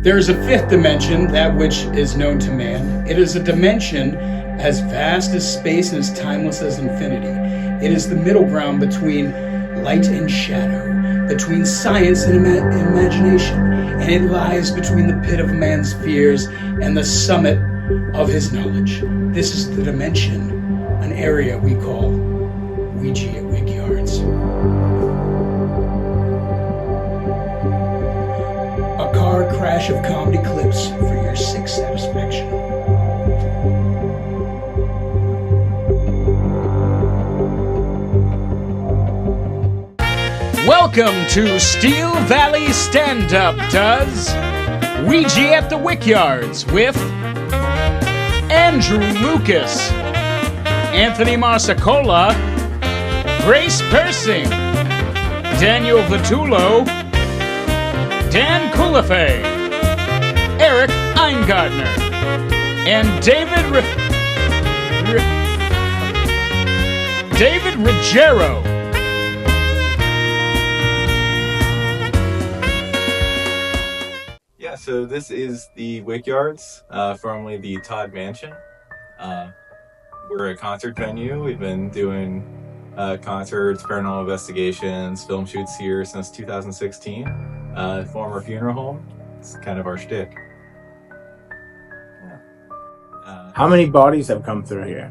There is a fifth dimension, that which is known to man. It is a dimension as vast as space and as timeless as infinity. It is the middle ground between light and shadow, between science and imagination, and it lies between the pit of man's fears and the summit of his knowledge. This is the dimension, an area we call Ouija at Wickyards. A car crash of comedy clips for your sick satisfaction. Welcome to Steel Valley Stand-Up does Ouija at the Wickyards with Andrew Lucas, Anthony Marsicola, Grace Pearsing, Daniel Vitullo, Dan Kulifay, Erik Eingartner, and David Ruggiero. Yeah, so this is the Wickyards, formerly the Todd Mansion. We're a concert venue. We've been doing concerts, paranormal investigations, film shoots here since 2016. Former funeral home. It's kind of our shtick. Yeah. How many bodies have come through here?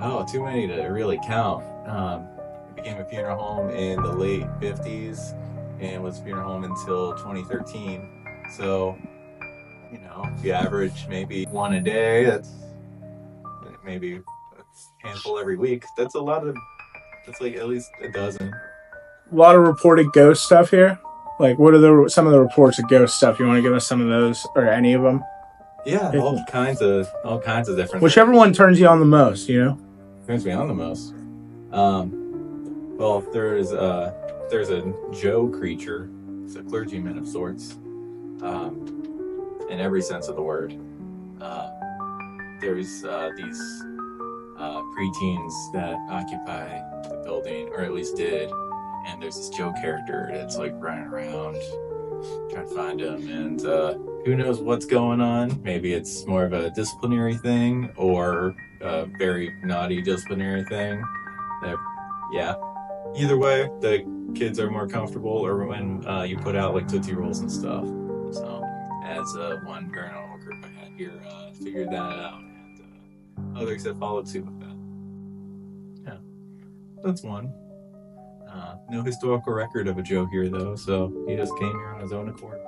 Oh, too many to really count. It became a funeral home in the late 50s and was a funeral home until 2013. So, you know, if you average maybe one a day, that's maybe a handful every week. That's a lot of, that's like at least a dozen. A lot of reported ghost stuff here. Like, what are some of the reports of ghost stuff? You want to give us some of those, or any of them? Yeah, all kinds of different. Whichever one turns you on the most, you know. Turns me on the most. Well, there's a Joe creature. It's a clergyman of sorts. In every sense of the word. There's these preteens that occupy the building, or at least did, and there's this Joe character that's like running around trying to find him, and who knows what's going on. Maybe it's more of a disciplinary thing, or a very naughty disciplinary thing. Yeah. Either way, the kids are more comfortable, or when you put out like Tootsie Rolls and stuff. So, as one paranormal group I had here figured that out, and others have followed suit with that. Yeah, that's one. No historical record of a Joe here, though, so he just came here on his own accord.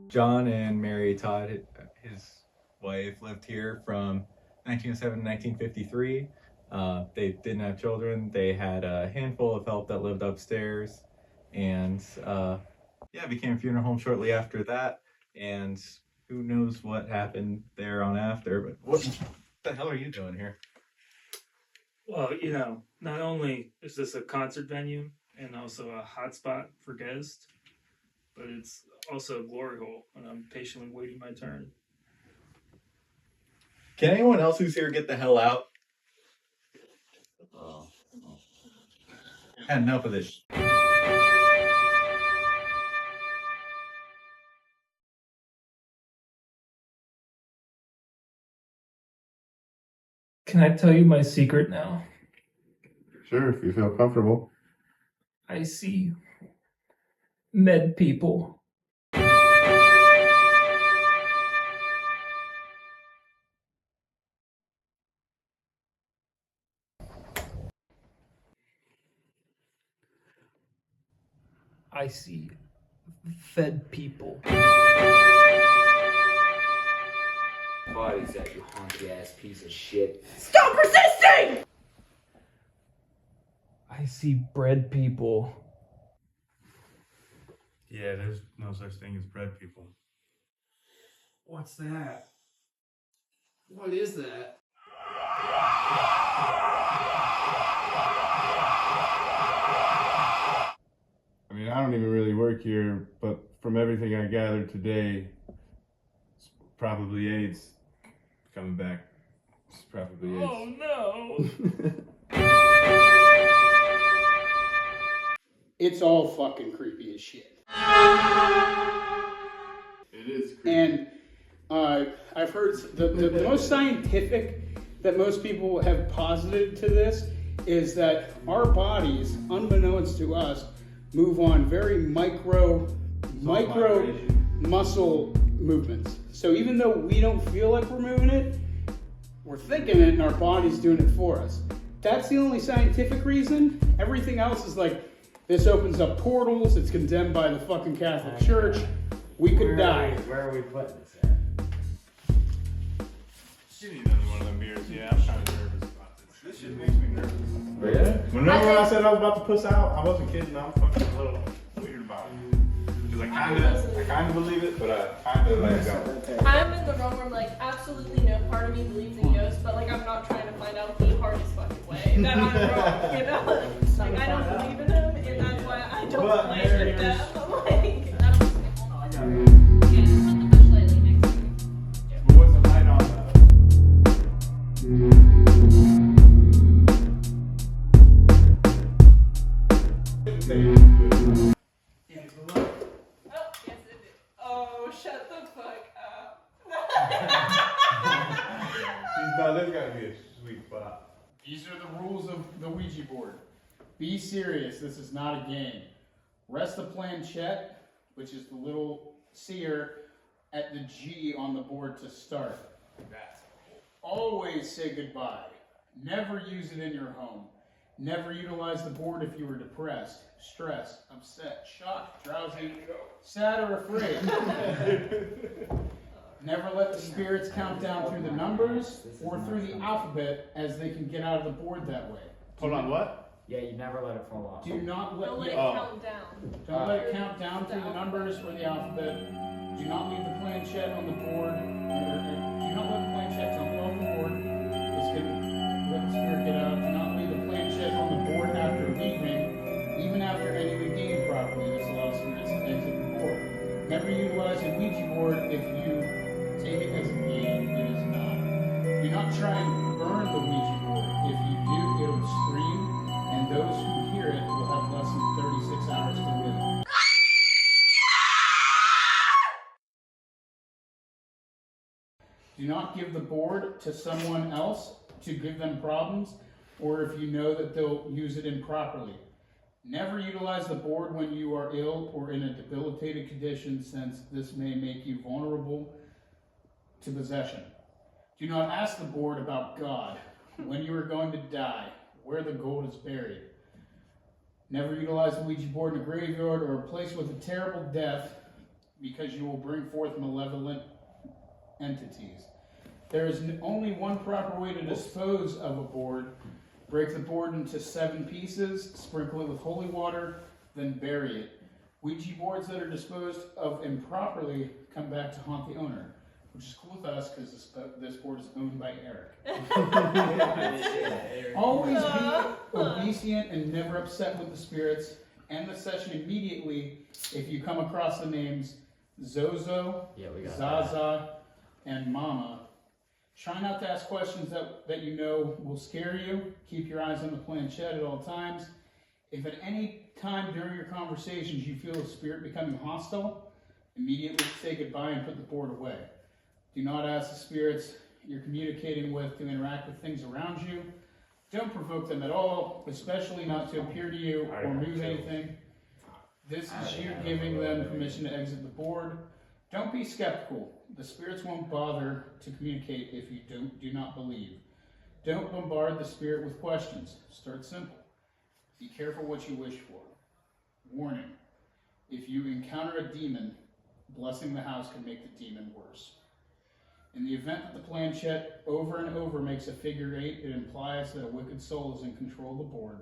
John and Mary Todd, his wife, lived here from 1907 to 1953. They didn't have children. They had a handful of help that lived upstairs, and became a funeral home shortly after that. And who knows what happened there on after, but what the hell are you doing here? Well, you know, not only is this a concert venue and also a hotspot for guests, but it's also a glory hole, and I'm patiently waiting my turn. Can anyone else who's here get the hell out? Had enough of this. Can I tell you my secret now? Sure, if you feel comfortable. I see med people. I see fed people. What is that, you honky ass piece of shit? Stop resisting! I see bread people. Yeah, there's no such thing as bread people. What's that? What is that? I mean, I don't even really work here, but from everything I gathered today, it's probably AIDS. coming back. This probably is. Oh no! It's all fucking creepy as shit. It is creepy. And I've heard the most scientific that most people have posited to this is that our bodies, unbeknownst to us, move on very micro muscle movements. So even though we don't feel like we're moving it, we're thinking it and our body's doing it for us. That's the only scientific reason. Everything else is like, this opens up portals, it's condemned by the fucking Catholic Church, we could die. Where are we putting this at? She need another one of them beers. Yeah, I'm kind of nervous about this. This shit makes me nervous. Really? Whenever I said I was about to puss out, I wasn't kidding. I'm fucking a little weird about it. Because I kind of believe it, but I kind of let it go. I'm in the realm where like absolutely no part of me believes in ghosts, but like I'm not trying to find out the hardest fucking way that I'm wrong, you know? Like I don't believe in him, and that's why I don't play with them. I'm like, I don't. I got it. Yeah, put the flashlight like next to me. But what's the light on Oh, yes it is. Oh, shut the fuck up. No, there's gotta be a sweet spot. These are the rules of the Ouija board. Be serious, this is not a game. Rest the planchette, which is the little seer, at the G on the board to start. Always say goodbye. Never use it in your home. Never utilize the board if you were depressed, stressed, upset, shocked, drowsy, sad, or afraid. Never let the spirits count down through the numbers or through the alphabet, as they can get out of the board that way. Hold on, what? Yeah, you never let it fall off. Do not let Don't let it yeah, count down. don't let it count down through the numbers or the alphabet. Do not leave the planchette on the board. Do not let the planchette tumble off the board. This can let the spirit get out. Do not leave the planchette on the board after leaving, even after ending the game properly. This allows spirits to exit the board. Never utilize a Ouija board if you take it as a game. It is not. Do not try and burn the Ouija board. If you do, it'll scream, and those who hear it will have less than 36 hours to live. Do not give the board to someone else to give them problems, or if you know that they'll use it improperly. Never utilize the board when you are ill or in a debilitated condition, since this may make you vulnerable to possession. Do not ask the board about God, when you are going to die, where the gold is buried. Never utilize the Ouija board in a graveyard or a place with a terrible death, because you will bring forth malevolent entities. There is only one proper way to dispose of a board. Break the board into 7 pieces, sprinkle it with holy water, then bury it. Ouija boards that are disposed of improperly come back to haunt the owner, which is cool with us because this board is owned by Erik. Always be obedient and never upset with the spirits. End the session immediately if you come across the names Zozo, Zaza, and Mama. Try not to ask questions that you know will scare you. Keep your eyes on the planchette at all times. If at any time during your conversations you feel a spirit becoming hostile, immediately say goodbye and put the board away. Do not ask the spirits you're communicating with to interact with things around you. Don't provoke them at all, especially not to appear to you or move anything. This is you giving them permission to exit the board. Don't be skeptical. The spirits won't bother to communicate if you do not believe. Don't bombard the spirit with questions. Start simple. Be careful what you wish for. Warning: if you encounter a demon, blessing the house can make the demon worse. In the event that the planchette over and over makes a figure 8, it implies that a wicked soul is in control of the board.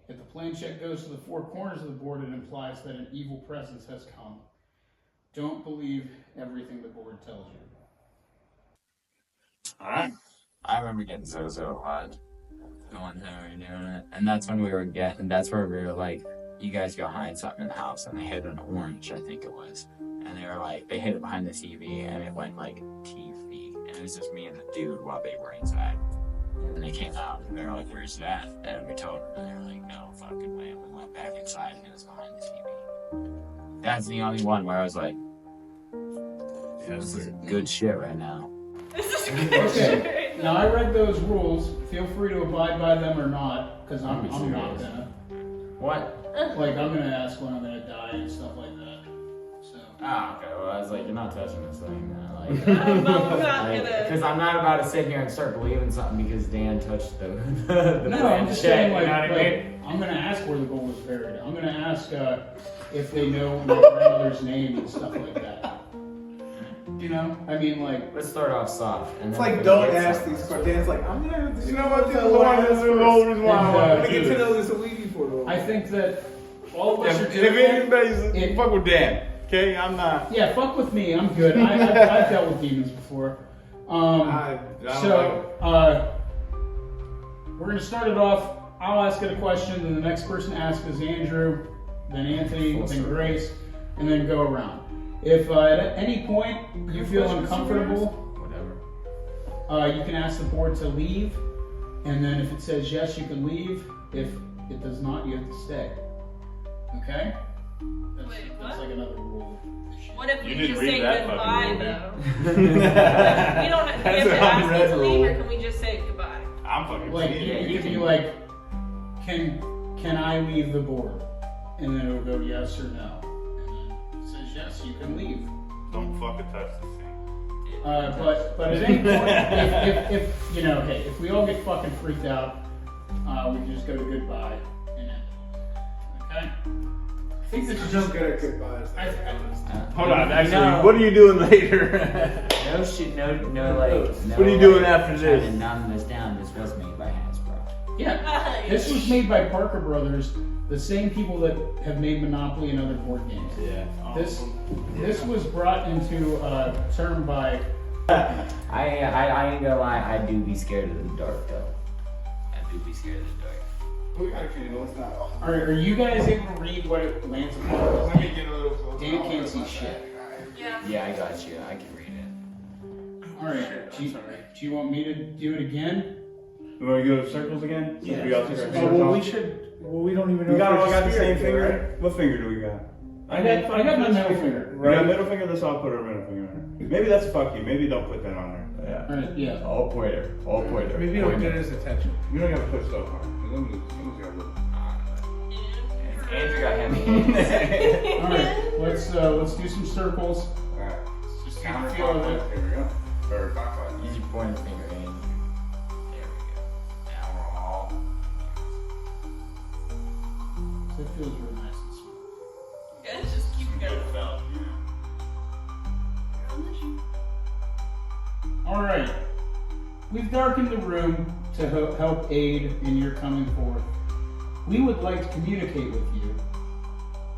If the planchette goes to the 4 corners of the board, it implies that an evil presence has come. Don't believe everything the board tells you. Alright. I remember getting Zozo a lot. Going there and doing it. And that's when that's where we were like, you guys go hide something in the house, and they hid an orange, I think it was. And they were like, they hid it behind the TV, and it went like TV, and it was just me and the dude while they were inside. And they came out and they were like, "Where's that?" And we told them, and they were like, "No fucking way." And we went back inside and it was behind the TV. That's the only one where I was like, this is good shit right now. This is good. Okay. Now I read those rules. Feel free to abide by them or not, because I'm not gonna. What? Like, I'm gonna ask when I'm gonna die and stuff like that. So. Ah, okay. Well, I was like, you're not touching this thing now. Like, I'm not gonna. because I'm not about to sit here and start believing something because Dan touched the No, I'm just saying, like, you know what I mean? I'm gonna ask where the gold was buried. I'm gonna ask if they know my grandmother's name and stuff like that. You know? I mean, like... Let's start off soft. And It's then like, we don't get ask something. these questions. It's like, I'm gonna. You know what? This is the one that's the whole reason why I And, want I'm to gonna do get to this. know this Ouija for the. I think that all of us are If doing anybody's fuck with Dan, okay? I'm not. Yeah, fuck with me. I'm good. I've dealt with demons before. I don't We're gonna start it off. I'll ask it a question, and the next person asks is Andrew, then Anthony, then Grace, and then go around. If at any point you feel uncomfortable, Whatever. you can ask the board to leave, and then if it says yes, you can leave. If it does not, you have to stay. Okay? That's, Wait, that's what? like another rule. What if we You didn't just read say that goodbye fucking though? movie. We don't have to That's an ask unread them to leave, or rule. can we just say goodbye? I'm fucking. Like seeing you, it. you can be like, can I leave the board? And then it'll go yes or no. And then it says yes, you can leave. Don't fucking touch this thing. But at any point, if you know, hey, if we all get fucking freaked out, we can just go to goodbye and end it. Okay? I think this is I'm just good at goodbyes. Hold on, actually, No. what are you doing later? No shit, no, like. No, What are you doing like, after this? trying to numb this down. This was made by Hasbro. Yeah, this was made by Parker Brothers, the same people that have made Monopoly and other board games. Yeah. This was brought into term by. I ain't gonna lie. I do be scared of the dark though. I do be scared of the dark. We actually know it's not. Are you guys able to read what it lands upon? Let me get a little closer. Dan can't see shit. Yeah. Yeah, I got you. I can read it. All right. Do you want me to do it again? You want to go circles again? Yeah. We all took our Oh, fingers well, off? we should. Well, we don't even know. We got if all it's got the spirit same yet, finger? right? What finger do we got? I got my middle finger. We got middle finger, let's all put our middle finger on it. Maybe that's fuck you. Maybe don't put that on there. All right. Yeah. All pointer. All pointer. Maybe it'll get his attention. You don't have to put so hard. Someone's got a little. Andrew got him. All right. Let's do some circles. Alright. Just get a feel of it. Here we go. Or clockwise. Use your pointer finger, Andrew. There we go. Now we're all. It feels really nice and smooth. Guys, just keep going. All right. We've darkened the room to help aid in your coming forth. We would like to communicate with you.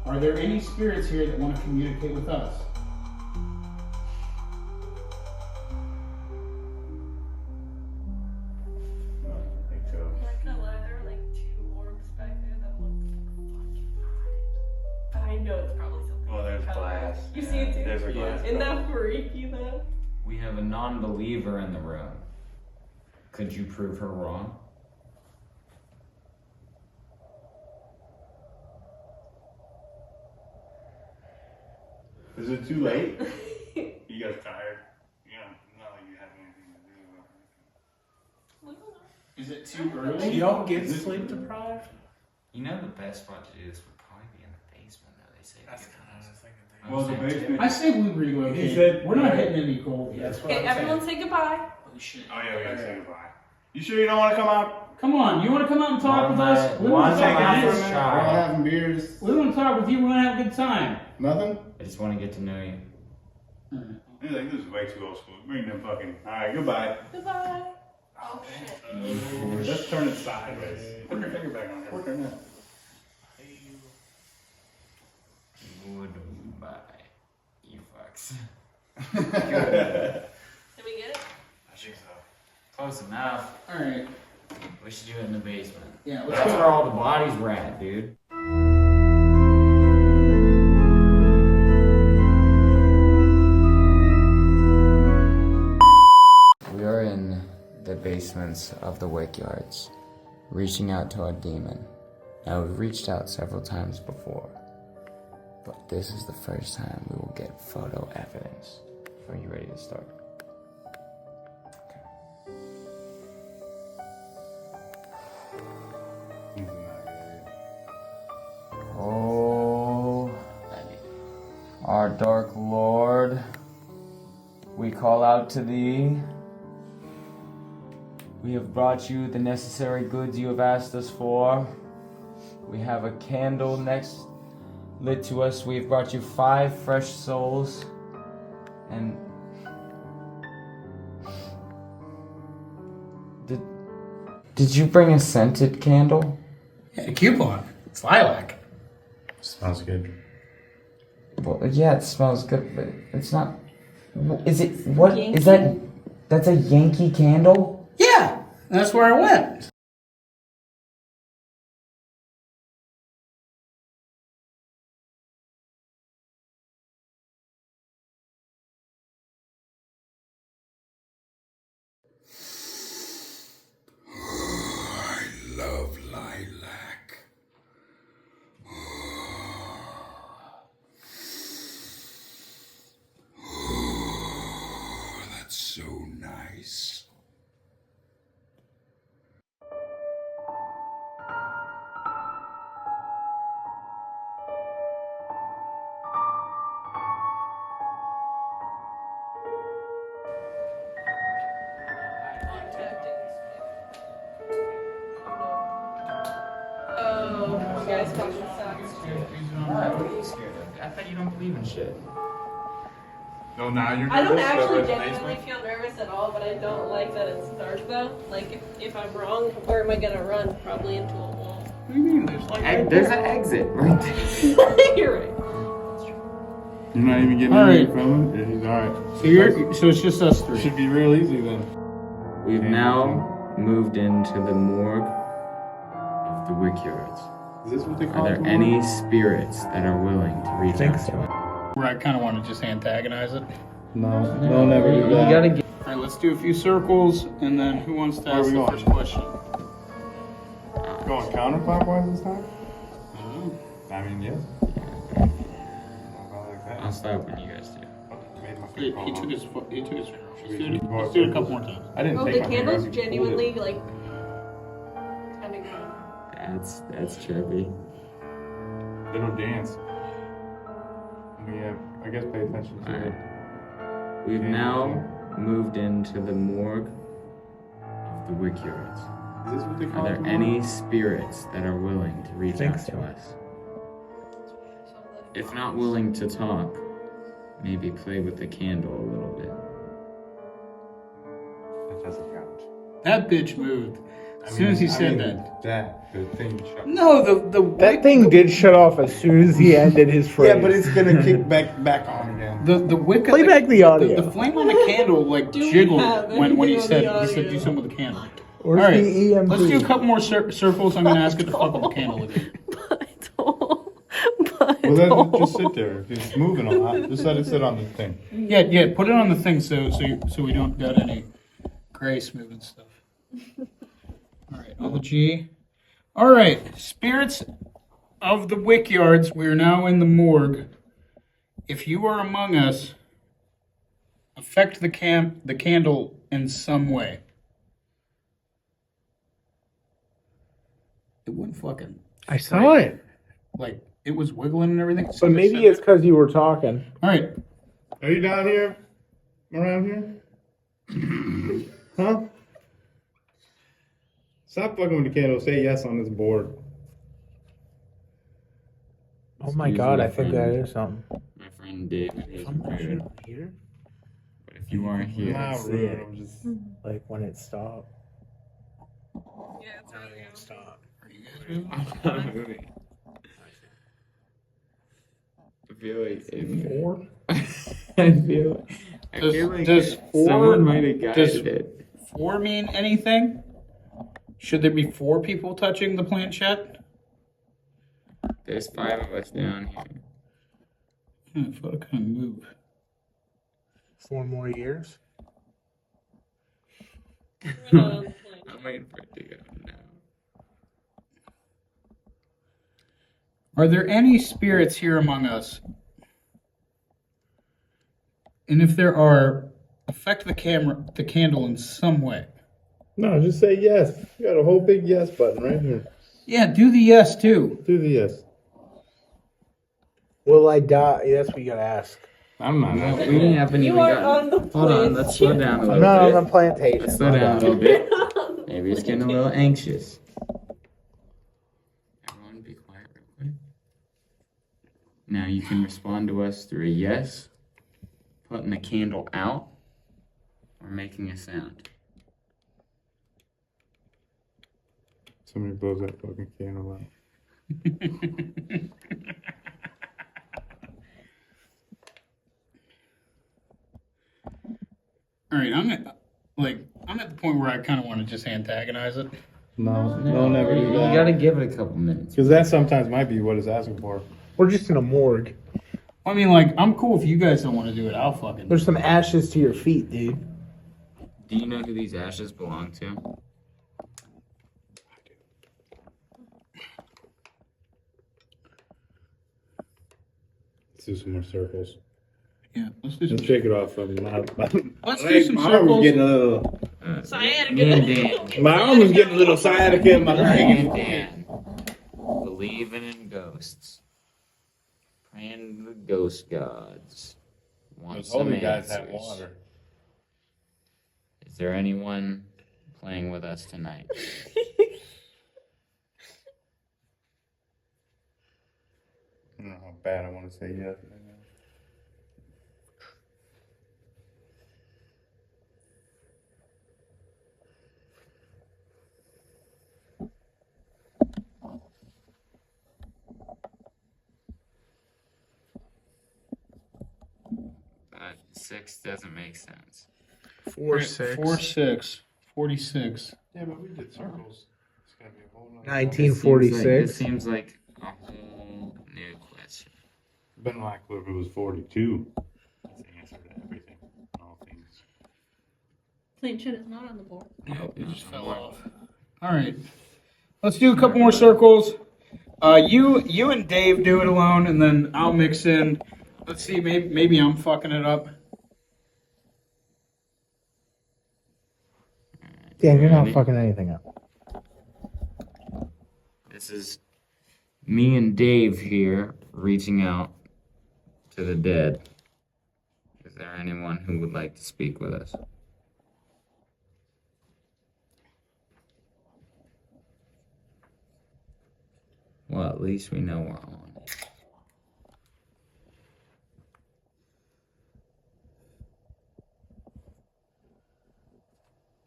Are there any spirits here that want to communicate with us? No, I think so. I'm not gonna lie, there were like 2 orbs back there that looked fucking hot. But I know it's probably something. Well, there's color. glass. You see it too? There's a glass. Isn't that freaky though? We have a non-believer in the room. Could you prove her wrong? Is it too late? You guys tired? Yeah, not like you have anything to do. Is it too early? You don't get sleep deprived? You know the best spot to do this would probably be in the basement, though. They say. That's kind of what I was thinking. Well, the basement. I say we relocate. He said- We're not hitting any gold yet. That's what Okay, I'm saying. everyone say goodbye. Oh shit. Oh yeah, we gotta say goodbye. You sure you don't want to come out? Come on, you want to come out and talk with us? We One want to talk last with you. shot. having beers. We want to talk with you. We want to have a good time. Nothing? I just want to get to know you. He's like, this is way too old school. Bring them fucking. Alright, goodbye. Goodbye. Oh shit. Let's turn it sideways. Put your finger back on there. Turn that. Goodbye, you fucks. Did we get it? I think so. Close enough. All right. We should do it in the basement. Yeah. Let's That's go. where all the bodies were at, dude. the basements of the Wickyards, reaching out to our demon. Now, we've reached out several times before, but this is the first time we will get photo evidence. Are you ready to start? Oh, our dark lord, we call out to thee. We have brought you the necessary goods you have asked us for. We have a candle next lit to us. We have brought you 5 fresh souls. And did you bring a scented candle? Yeah, a coupon. It's lilac. Smells good. Well, yeah, it smells good, but it's not. Is it what Yankee? Is that? That's a Yankee candle? Yeah, that's where I went. I love lilac. Oh, that's so nice. Oh, you guys fucking suck. What are you scared of? I thought you don't believe in shit. No, now you're I don't nervous, actually but- genuinely feel nervous at all, but I don't like that it's dark though. Like, if I'm wrong, where am I gonna run? Probably into a wall. What do you mean? There's like There's an exit right there. You're right. You're not even getting All anything right. from it? Yeah, he's alright. So it's just us three. Should be real easy then. We've now moved into the morgue of the Wickyards. Is this what they call Are it? there any spirits that are willing to reach out to us? Where I kind of want to just antagonize it. No, they'll never do that. You gotta get. All right, let's do a few circles, and then who wants to Where are ask we the going? first question? Going counterclockwise this time? I don't know. I mean, yes. I'll stop when you guys do. He took his. Let's do it a couple more times. I didn't Oh, take the my finger candle's off, you pulled genuinely it. like kind of good. That's trippy. They don't dance. Yeah, I guess pay attention to Alright. it. We've now moved into the morgue of the Wickyards. Is this what they call Are it? there any spirits that are willing to reach out to us? If not willing to talk, maybe play with the candle a little bit. That doesn't count. That bitch moved as soon as he said that. The thing shut. No, That thing did shut off as soon as he ended his phrase. Yeah, but it's gonna kick back on again. the wick. Play back the audio. The flame on the candle like Do we jiggled have when he anything said on the do audio? something with the candle. Where's All right, the EMP? let's do a couple more circles. I'm gonna ask it to fuck with the candle again. Well, let it just sit there. If it's moving a lot, just let it sit on the thing. Yeah. Put it on the thing so we don't got any gray smoothing stuff. All right, on the G. All right, spirits of the Wickyards. We are now in the morgue. If you are among us, affect the candle in some way. It wouldn't fucking. I saw it. Like, it was wiggling and everything. But maybe it's because you were talking. All right. Are you down here? Around here? Huh? Stop fucking with the candle. Say yes on this board. Oh my god, I think that is something. My friend David is I'm prepared. here. But if you aren't here, Nah, see rude. it. I'm just. Like when it stopped. Yeah, it's right here. Stop. I'm not moving. I feel like Four? I feel like Does someone might have guided does- it. 4 mean anything? Should there be 4 people touching the planchette? There's 5 of us down here. I thought it kind of move. 4 more years? We're not on the plane. I'm waiting for it to go now. Are there any spirits here among us? And if there are, affect the candle in some way. No, just say yes. You got a whole big yes button right here. Yeah, do the yes too. Do the yes. Will I die? That's what you gotta ask. I'm not. We haven't You even are gotten. on the Hold on, plane. let's slow down a I'm little not bit. on the plantation. Let's slow down a little bit. Maybe it's getting a little anxious. Everyone be quiet real quick. Now you can respond to us through a yes, putting the candle out, or making a sound. Somebody blows that fucking candle out. All right, I'm at the point where I kind of want to just antagonize it. No, never do You that. gotta give it a couple minutes. Because that sometimes might be what it's asking for. We're just in a morgue. I mean, like, I'm cool if you guys don't want to do it. I'll fucking. There's some ashes to your feet, dude. Do you know who these ashes belong to? Let's do some more circles. Yeah, let's do some. Let's shake it off from my Let's do some my arm was circles. getting a little. Sciatica. Me and Dan. My arm was getting a little sciatica in my Me and leg. Dan. Believing in ghosts. Praying to the ghost gods. Want Those some holy guys answers. have water. Is there anyone playing with us tonight? I don't know how bad I want to say yes right now. Six doesn't make sense. 4, 6. 4, 6, 46. Yeah, but we did circles. It's gotta be a whole nother. 1946. This seems like a whole new question. Been like if it was 42. That's the answer to everything. All things. Plain shit is not on the board. Nope, it just fell off. All right, let's do a couple more circles. You and Dave do it alone, and then I'll mix in. Let's see, maybe I'm fucking it up. Dan, you're not fucking anything up. This is me and Dave here reaching out to the dead. Is there anyone who would like to speak with us? Well, at least we know we're on.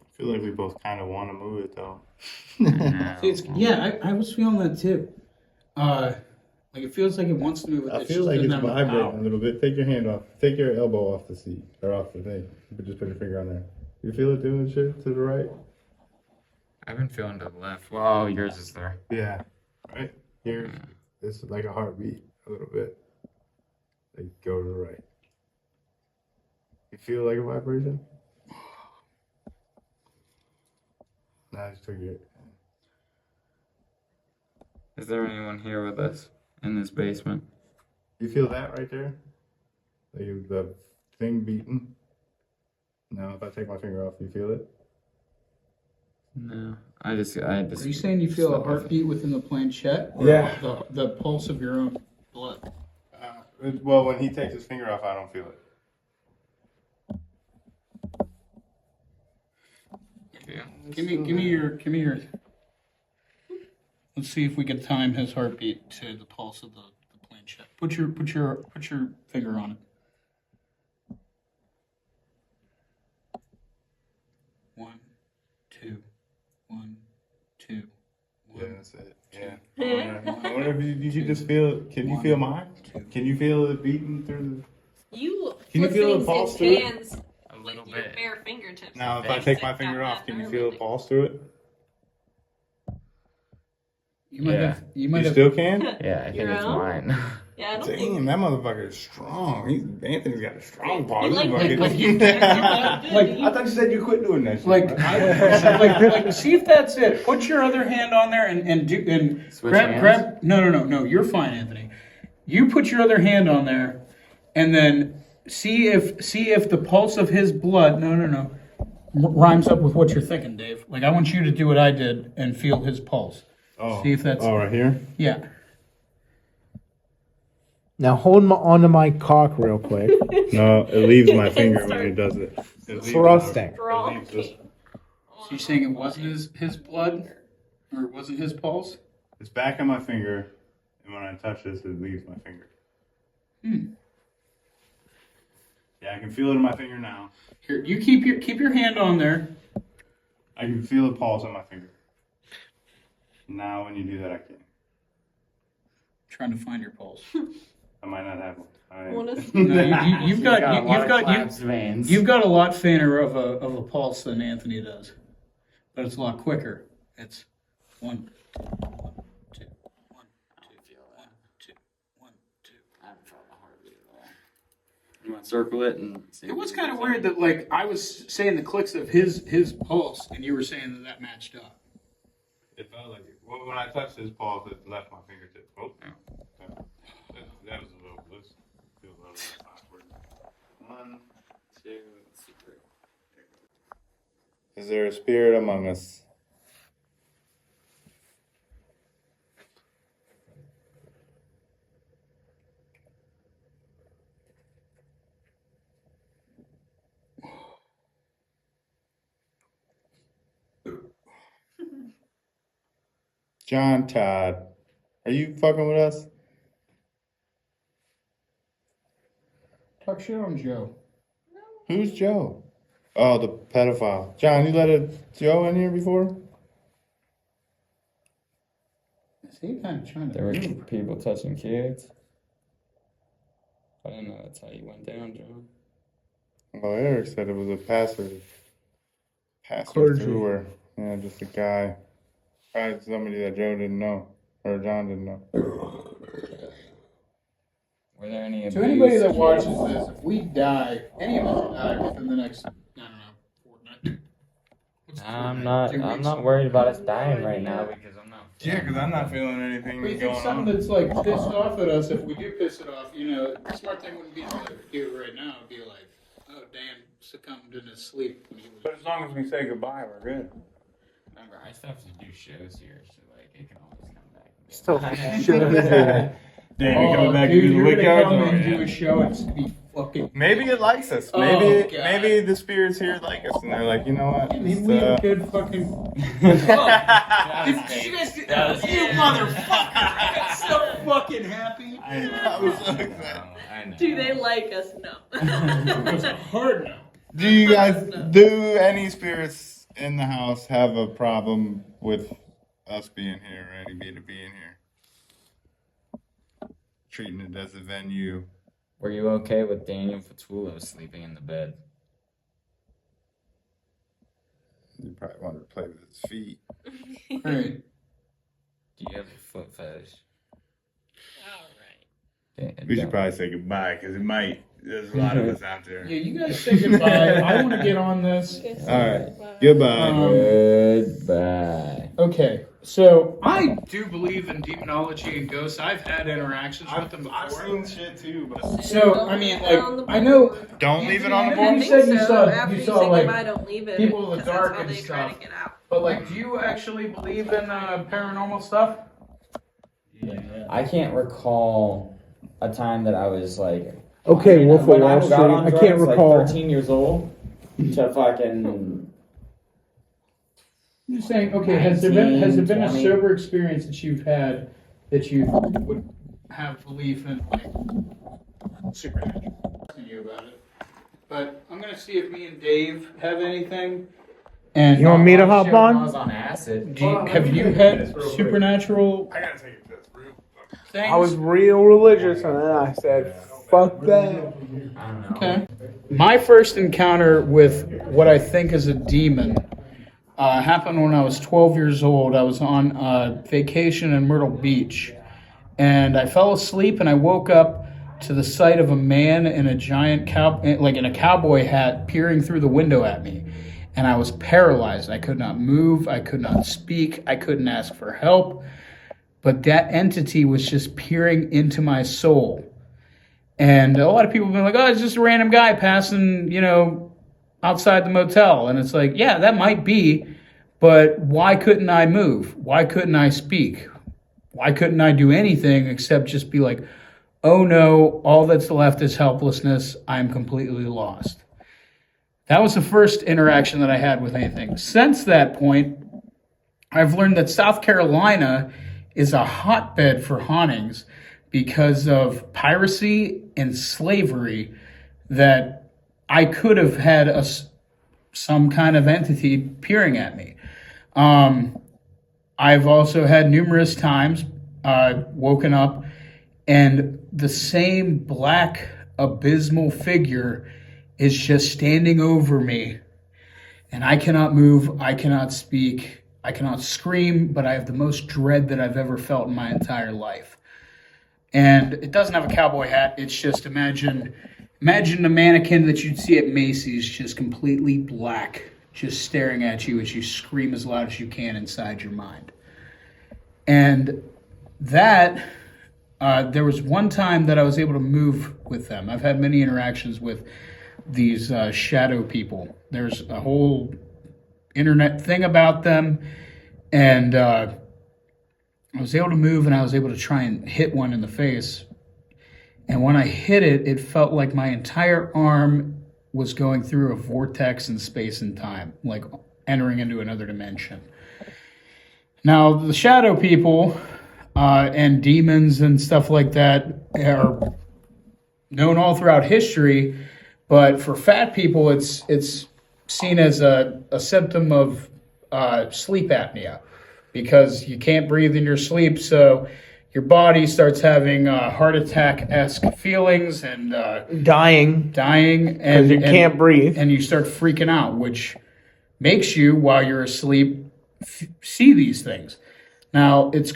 I feel like we both kind of want to move it though. Yeah, I was feeling that too. Like it feels like it wants to move. I It feel just like doesn't it's have the vibrating power. a little bit. Take your hand off. Take your elbow off the seat or off the thing. But just put your finger on there. You feel it doing shit to the right? I've been feeling to the left. Well, yours is there. Yeah. Right here. It's like a heartbeat a little bit. Like go to the right. You feel like a vibration? Nah, I just took your. Is there anyone here with us in this basement? You feel that right there? Like the thing beating? No, if I take my finger off, you feel it? No. I just. Are you saying you feel a heartbeat within the planchette? Or Yeah. The pulse of your own blood. Well, when he takes his finger off, I don't feel it. Yeah. Give me your. Let's see if we can time his heartbeat to the pulse of the planchette. Put your finger on it. 1, 2, 1, 2. Yeah, that's it. Yeah. I wonder if you just feel. Can you feel mine? Can you feel it beating through the? You Can you put feel the things pulse in through it? hands A with little your bit. bare fingertips. Now, if I take my finger off, can you feel the pulse through it? You might Yeah. have. You You might have. still can? Yeah, I think Your it's own? mine. Yeah, I don't Damn, think. that motherfucker is strong. Anthony's got a strong paw. Like, This like, fucking- like, I thought you said you quit doing that shit. like, see if that's it. Put your other hand on there and Switch grab, hands? grab. No. You're fine, Anthony. You put your other hand on there, and then see if the pulse of his blood. No. Rhymes up with what you're thinking, Dave. Like, I want you to do what I did and feel his pulse. Oh, See if that's right here. yeah. Now hold onto my cock real quick. No, it leaves my finger when he does it. Thrusting. So you're saying it wasn't his blood, or it wasn't his pulse? It's back on my finger, and when I touch this, it leaves my finger. Yeah, I can feel it in my finger now. Here, you keep your hand on there. I can feel the pulse on my finger. Now, when you do that, I can't. Trying to find your pulse. I might not have one. No, you've got a lot fainter of a pulse than Anthony does, but it's a lot quicker. It's 1, 2, 1, 2, 1, 2, 1, 2, 1, 2. I haven't felt my heartbeat at all. You want to circle it and see? It was kind of weird that like I was saying the clicks of his pulse, and you were saying that matched up. It felt like it. Well, when I touched his pulse, it left my fingertips. Oh, that was a little. Let's feel a little bit awkward. 1, 2, 3. Is there a spirit among us? John Todd, are you fucking with us? Talk shit on Joe. Who's Joe? Oh, the pedophile. John, you let a Joe in here before? Is he kind of trying to? There were people touching kids. I didn't know that's how you went down, John. Well, Erik said it was a passer Clergy. through her. Yeah, just a guy. Probably somebody that Joe didn't know, or John didn't know. Were there any To anybody that watches this, if we die, any of us die within the next, I don't know, fortnight. I'm not worried about us dying right now because I'm not. Yeah, because I'm not feeling anything We think going something on. that's like pissed off at us, if we do piss it off, the smart thing wouldn't be to do it right now. It'd be like, oh, Dan succumbed in his sleep when he was. But as long as we say goodbye, we're good. Remember, I still have to do shows here, so like it can always come back. Still Dan, you coming back dude, to do the you're gonna Wickyards? come Oh, and yeah. do a show and it's gonna be fucking. Maybe it likes us. Oh, Maybe God. maybe the spirits here like us, and they're like, you know what? Maybe Just, we could fucking. Did you guys do that? You motherfucker! I got so fucking happy. I was so excited. I know. Do they like us? No. It was a hard no. Do you guys, do any spirits in the house have a problem with us being here or anybody being here? Treating it as a venue. Were you okay with Daniel Vitullo sleeping in the bed? You probably wanted to play with his feet. Alright. Do you have a foot fetish? Alright. We should probably say goodbye because there's a lot of us out there. Yeah, you guys say goodbye. I want to get on this. Okay, so All right. bye. Goodbye. Goodbye. Okay, so I do believe in demonology and ghosts. I've had interactions with them I've before. seen shit too, but So, I mean, like, I know don't leave it on the I board. You said you saw- After you you saw, say like, goodbye, don't leave it. people in the because dark that's how and they try stuff. to get out. But, like, do you actually believe in paranormal stuff? I can't recall a time that I was like. Okay, Wolf of when Wall I got on Street. I can't drugs, recall. Like 13 years old to fucking. I'm just saying, okay, has there been a 20? sober experience that you've had that you would have belief in, like, supernatural? Asking you about it. But I'm going to see if me and Dave have anything. And You want me to hop Shit, when I on? was on acid. have you had supernatural I gotta take it to this real. things? I was real religious, and then I said, "Fuck that." I don't know. Okay. My first encounter with what I think is a demon happened when I was 12 years old. I was on vacation in Myrtle Beach, and I fell asleep, and I woke up to the sight of a man in a giant in a cowboy hat peering through the window at me. And I was paralyzed. I could not move. I could not speak. I couldn't ask for help. But that entity was just peering into my soul. And a lot of people have been like, oh, it's just a random guy passing, outside the motel. And it's like, yeah, that might be. But why couldn't I move? Why couldn't I speak? Why couldn't I do anything except just be like, oh no, all that's left is helplessness. I'm completely lost. That was the first interaction that I had with anything. Since that point, I've learned that South Carolina is a hotbed for hauntings because of piracy and slavery, that I could have had some kind of entity peering at me. I've also had numerous times woken up and the same black abysmal figure is just standing over me, and I cannot move, I cannot speak, I cannot scream, but I have the most dread that I've ever felt in my entire life. And it doesn't have a cowboy hat. It's just imagine a mannequin that you'd see at Macy's, just completely black, just staring at you as you scream as loud as you can inside your mind. And that, there was one time that I was able to move with them. I've had many interactions with these shadow people. There's a whole internet thing about them, and I was able to move, and I was able to try and hit one in the face. And when I hit it, it felt like my entire arm was going through a vortex in space and time, like entering into another dimension. Now, the shadow people and demons and stuff like that are known all throughout history, but for fat people, it's seen as a symptom of sleep apnea, because you can't breathe in your sleep, so your body starts having heart attack-esque feelings and Dying, and because you can't breathe. and you start freaking out, which makes you, while you're asleep, see these things. Now, it's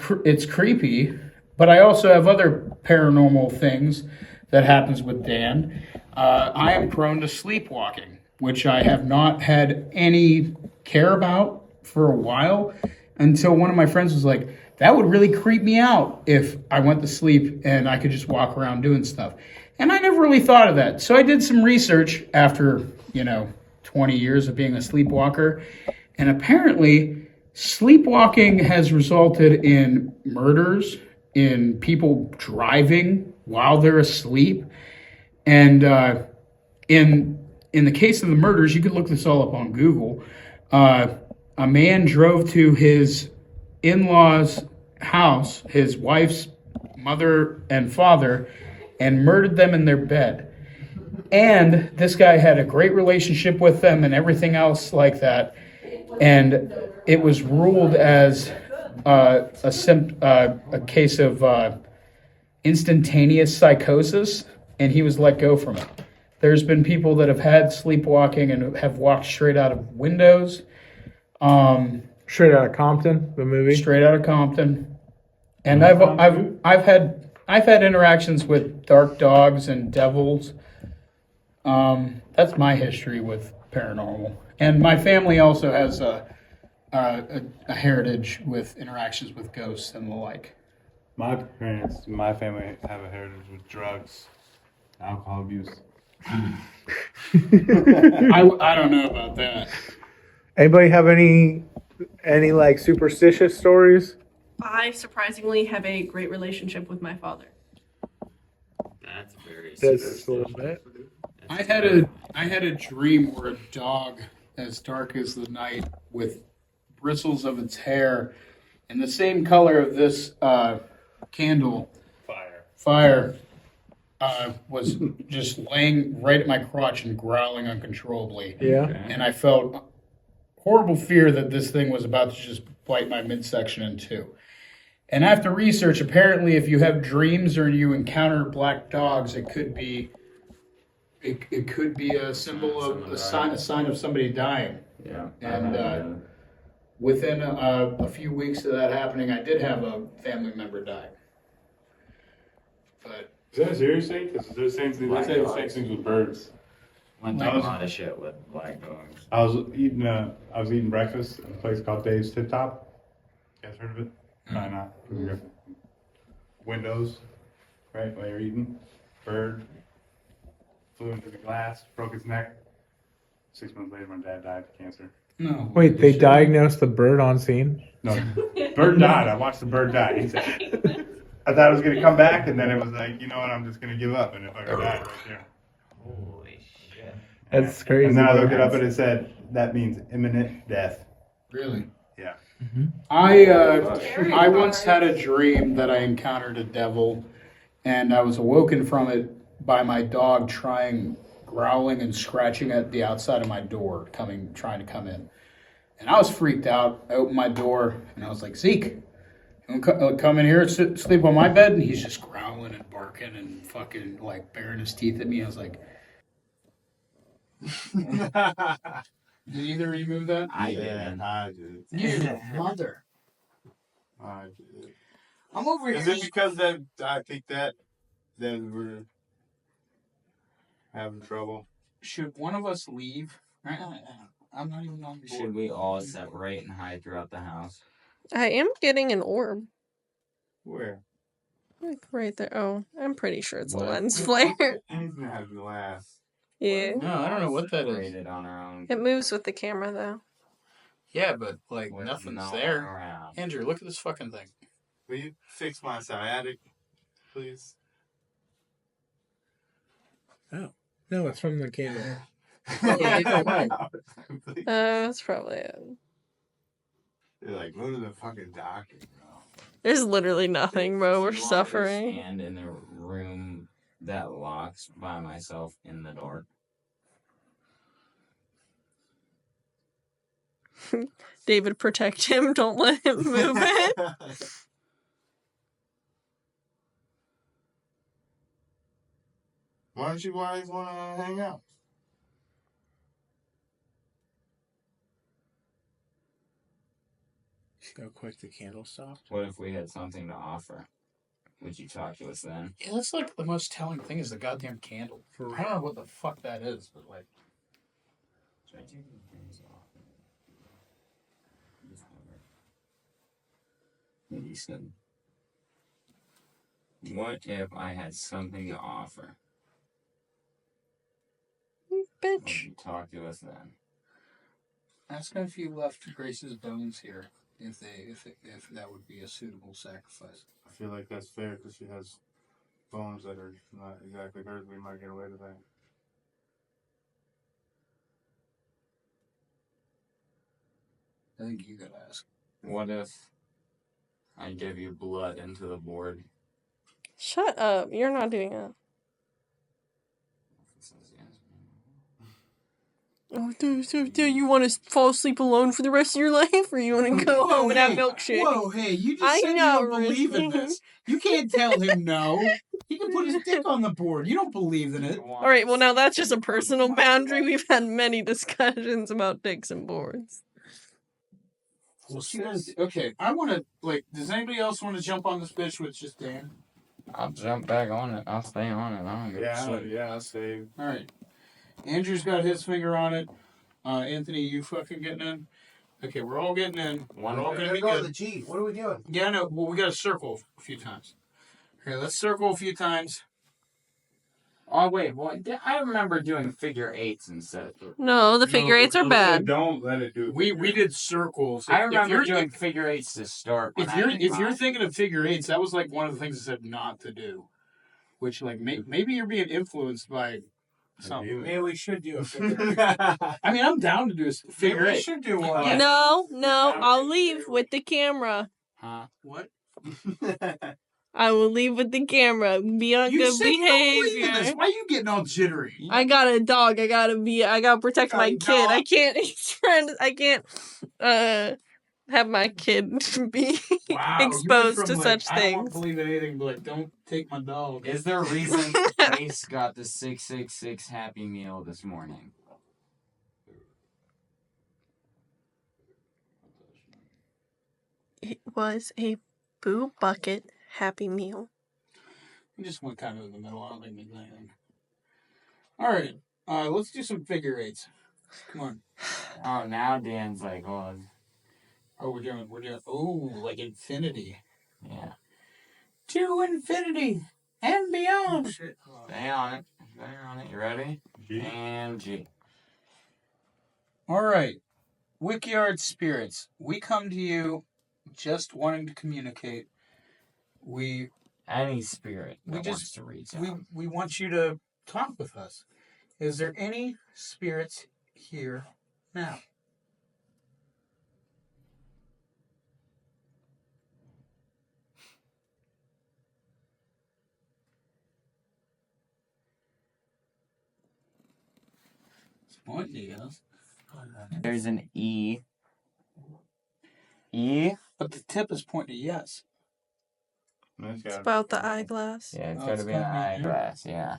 creepy, but I also have other paranormal things that happens with Dan. I am prone to sleepwalking, which I have not had any care about for a while, until one of my friends was like, that would really creep me out if I went to sleep and I could just walk around doing stuff. And I never really thought of that. So I did some research after, 20 years of being a sleepwalker. And apparently, sleepwalking has resulted in murders, in people driving while they're asleep. And in the case of the murders, you could look this all up on Google. A man drove to his in-laws' house, his wife's mother and father, and murdered them in their bed. And this guy had a great relationship with them and everything else like that. And it was ruled as a case of instantaneous psychosis, and he was let go from it. There's been people that have had sleepwalking and have walked straight out of windows. Straight Out of Compton, the movie. Straight Out of Compton. And I've had interactions with dark dogs and devils. That's my history with paranormal. And my family also has a heritage with interactions with ghosts and the like. My family have a heritage with drugs, alcohol abuse. I don't know about that. Anybody have any like superstitious stories? I surprisingly have a great relationship with my father. That's very That's a little bit. I had a dream where a dog as dark as the night, with bristles of its hair and the same color of this candle fire was just laying right at my crotch and growling uncontrollably. Yeah. And I felt horrible fear that this thing was about to just bite my midsection in two. And after research, apparently if you have dreams or you encounter black dogs, it could be a symbol of a sign of somebody dying. Yeah. And within a few weeks of that happening, I did have a family member die. But Is that a serious thing? Because they're the same thing. They say the same things with birds. Went through a lot of shit with black dogs. I was eating breakfast at a place called Dave's Tip Top. You guys heard of it? Probably not. Your windows, right, while you're eating. Bird flew into the glass, broke its neck. 6 months later, my dad died of cancer. no. Wait, they diagnosed the bird on scene? No, bird died. I watched the bird die. He said, I thought it was gonna come back, and then it was like, you know what? I'm just gonna give up, and it fucking died right there. Holy shit. That's crazy. And then I looked it up, and it said that means imminent death. Really? Yeah. I once had a dream that I encountered a devil, and I was awoken from it by my dog growling and scratching at the outside of my door, trying to come in. And I was freaked out. I opened my door, and I was like, Zeke, you want to come in here and sleep on my bed? And he's just growling and barking and fucking like baring his teeth at me. I was like, did either of you move that? I did. I did. You mother. I did. I'm over here. Is it because that I think that we're having trouble? Should one of us leave? I'm not even on board. Should we all separate and hide throughout the house? I am getting an orb. Where? Like right there. Oh, I'm pretty sure it's a What? lens flare. Anything that has glass. Yeah. No, I don't know what that is. Separated on our own. It moves with the camera though. Yeah, but like with nothing's no there. one around. Andrew, look at this fucking thing. Will you fix my sciatic, please? No, it's from the candle. That's probably it. They're like, go to the fucking doctor, bro. There's literally nothing, bro. We're Do you want me to suffering. stand in a room that locks by myself in the dark. David, protect him. Don't let him move it. Why don't you guys want to hang out? See how quick the candle stopped? What if we had something to offer? Would you talk to us then? Yeah, that's like the most telling thing is the goddamn candle. I don't know what the fuck that is, but like. Should I take the things off? He said, what if I had something to offer? Would Bitch. you talk to us then? Ask him if you left Grace's bones here. If that would be a suitable sacrifice. I feel like that's fair because she has bones that are not exactly hers. We might get away with that. I think you gotta ask. What if I give you blood into the board? Shut up. You're not doing that. Oh, do you want to fall asleep alone for the rest of your life, or you want to go home and have milkshake? Whoa, hey, you just I said know, you don't believe in Ricky. this. You can't tell him no. He can put his dick on the board. You don't believe in it. All right, well now that's just a personal boundary. We've had many discussions about dicks and boards. Well, okay, I want to, like, does anybody else want to jump on this bitch with just Dan? I'll jump back on it. I'll stay on it. I don't give a shit. Yeah, I'll say. All right. Andrew's got his finger on it. Anthony, you fucking getting in? Okay, we're all getting in. We're all going to be good. G. What are we doing? Yeah, no, well, we got to circle a few times. Okay, let's circle a few times. Oh, wait. What? I remember doing figure eights instead. No, the figure eights are bad. Don't let it do it. We did circles. I remember you're doing figure eights to start. If you're thinking of figure eights, that was like one of the things I said not to do. Which, like, maybe you're being influenced by something. Maybe we should do a figure. I mean, I'm down to do a figure We eight. should do one. Yeah. No, I'll leave with the camera. Huh? What? I will leave with the camera. Be on You good said don't believe in this. behavior. Why are you getting all jittery? I got a dog. I gotta protect my kid. I can't have my kid be Wow, you went exposed from, to like, such I don't things. believe in anything, but like, don't take my dog. Is there a reason Grace got the 666 Happy Meal this morning? It was a boo bucket Happy Meal. We just went kind of in the middle. I don't think we did anything. All right. Let's do some figure eights. Come on. Oh, now Dan's like, oh, Oh, we're doing. Oh, like infinity. yeah. To infinity and beyond. Shit. Stay on it. You ready? G. And G. All right. Wickyards spirits. We come to you just wanting to communicate. Any spirit that We wants just- to reach out. We want you to talk with us. Is there any spirits here now? It's pointing at us. There's an E. E? But the tip is pointing to yes. It's about the eyeglass. Yeah, it's Oh, gotta it's be an gotta be an E. eyeglass, yeah.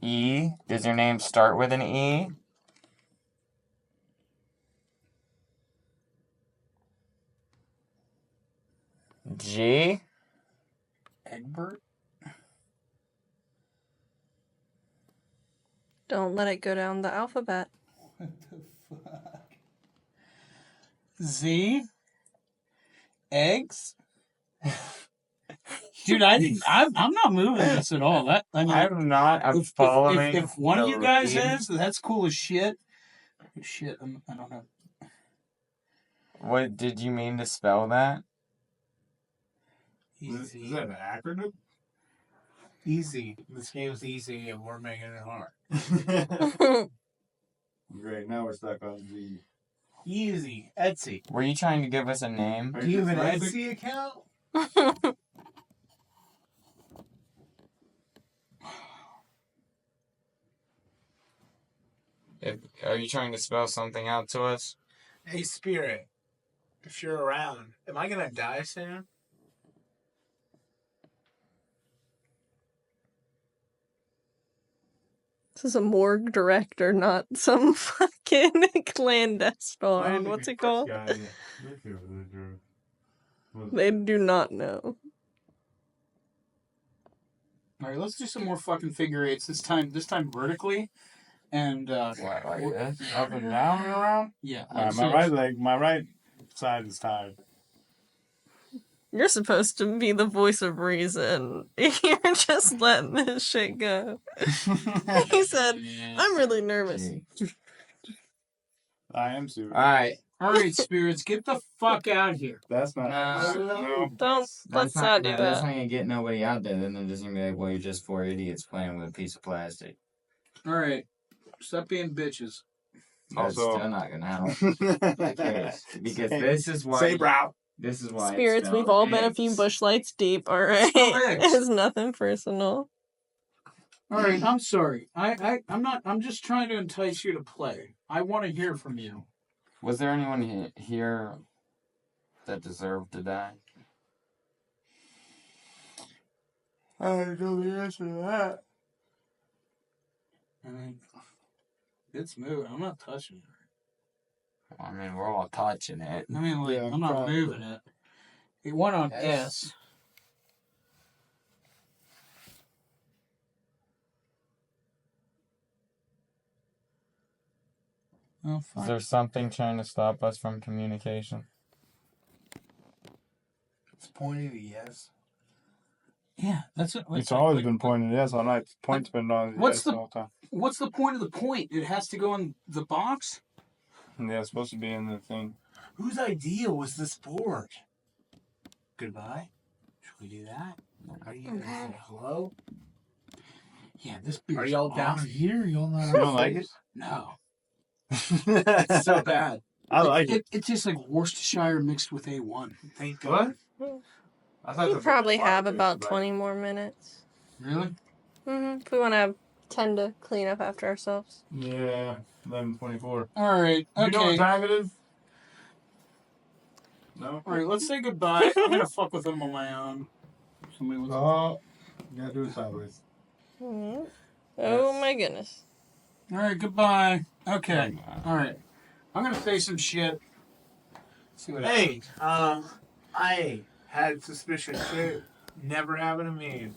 E? Does your name start with an E? G? Egbert? Don't let it go down the alphabet. What the fuck? Z? Eggs? Dude, I'm not moving this at all. I'm following. If one of the you guys theme. is, that's cool as shit. Shit, I don't know. What did you mean to spell that? Is Easy. that an acronym? Easy. This game's easy and we're making it hard. Great, now we're stuck on Z. Easy. Etsy. Were you trying to give us a name? Do you have an Dyslexic? Etsy account? Are you trying to spell something out to us? Hey, spirit, if you're around, am I gonna die soon? This is a morgue director, not some fucking clandestine. What's it called? They do not know. All right, let's do some more fucking figure eights. This time vertically, and What, like this? Up and down and around? yeah. My right side is tired. You're supposed to be the voice of reason. You're just letting this shit go. He said, I'm really nervous. I am super. Alright. All right, spirits, get the fuck out here. That's not. No. Let's not do That's that. not gonna get nobody out there. Then they're just gonna be like, well, you're just four idiots playing with a piece of plastic. All right, stop being bitches. That's Also- still not gonna help. Because this is why. Say brow. This is why. it's Spirits, we've spelled all been a few eggs. bush lights deep, alright? eggs. It's nothing personal. All right, I'm sorry. I'm not. I'm just trying to entice you to play. I want to hear from you. Was there anyone here that deserved to die? I don't know the answer to that. I mean, it's moving. I'm not touching it. I mean, we're all touching it. I mean, like, Yeah, I'm not probably. moving it. It went on Yes. S. Oh, Is fuck. there something trying to stop us from communication? It's pointing to yes. Yeah, that's it. It's always been pointed yes all night. Point's been on What's yes the- the whole time. What's the point of the point? It has to go in the box? Yeah, it's supposed to be in the thing. Whose idea was this board? Goodbye? Should we do that? Are you gonna say hello? Yeah, this beer's Are y'all down awesome. here? Y'all not You don't like it? No. It's so bad. I like it. It tastes like Worcestershire mixed with A1. Thank God. I thought We the probably have water about tasted 20 more minutes. Really? If we want to have 10 to clean up after ourselves. like- Yeah, 11:24. All right. You know what Okay. time it is? No. All right. Let's say goodbye. I'm gonna fuck with them on my own. Somebody wants. Oh, you gotta do it sideways. Oh my goodness. All right. Goodbye. Okay. All right. I'm gonna say some shit. See what happens. Hey, I had suspicious shit. Never happened to me.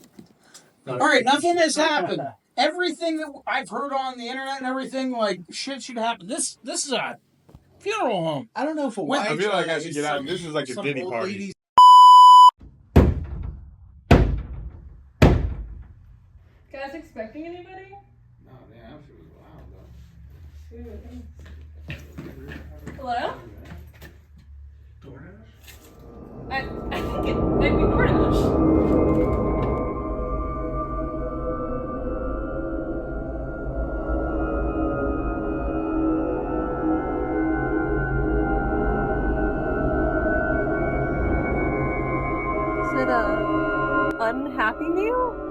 All right, nothing has happened. Everything that I've heard on the internet and everything, like shit should happen. This is a funeral home. I don't know if a When- white I feel like I guy should is get out. some- This is like a some Diddy old party. ladies- Guys expecting anybody? No, the after was loud though. Hello? I think it might be DoorDash. Is it a unhappy meal?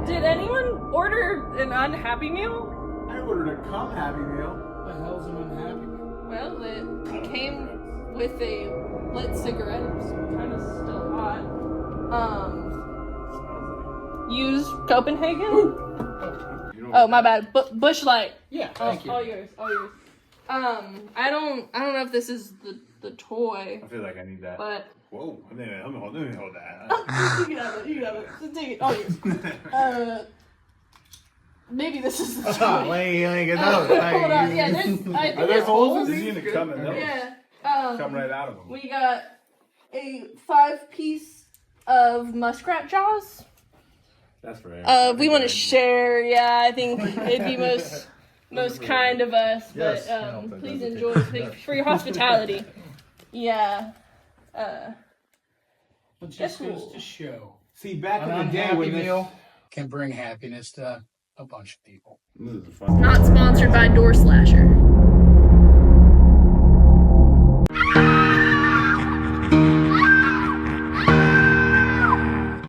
Did anyone order an unhappy meal? I ordered a come happy meal. The hell's an unhappy meal? Well, it came with a lit cigarette. It's kind of still hot. Use Copenhagen. Oh, my bad. Bush Light. Yeah, thank you. All yours. All yours. I don't know if this is the toy, I feel like I need that. but Whoa! Let me hold that. you can have it. You can have it. Just take it. All yours. Maybe this is the toy. Wait, Hold on. Yeah, there's. I think Are there there's holes? holes. Is he gonna come in those? Yeah. Come right out of them. We got a 5-piece of muskrat jaws. That's right. We want to share. Yeah, I think it'd be most kind of us. But Yes. please enjoy for your hospitality. Yeah. It just goes to show See, back an in the day unhappy when meal can bring happiness to a bunch of people. This is fun. Not sponsored by Door Slasher.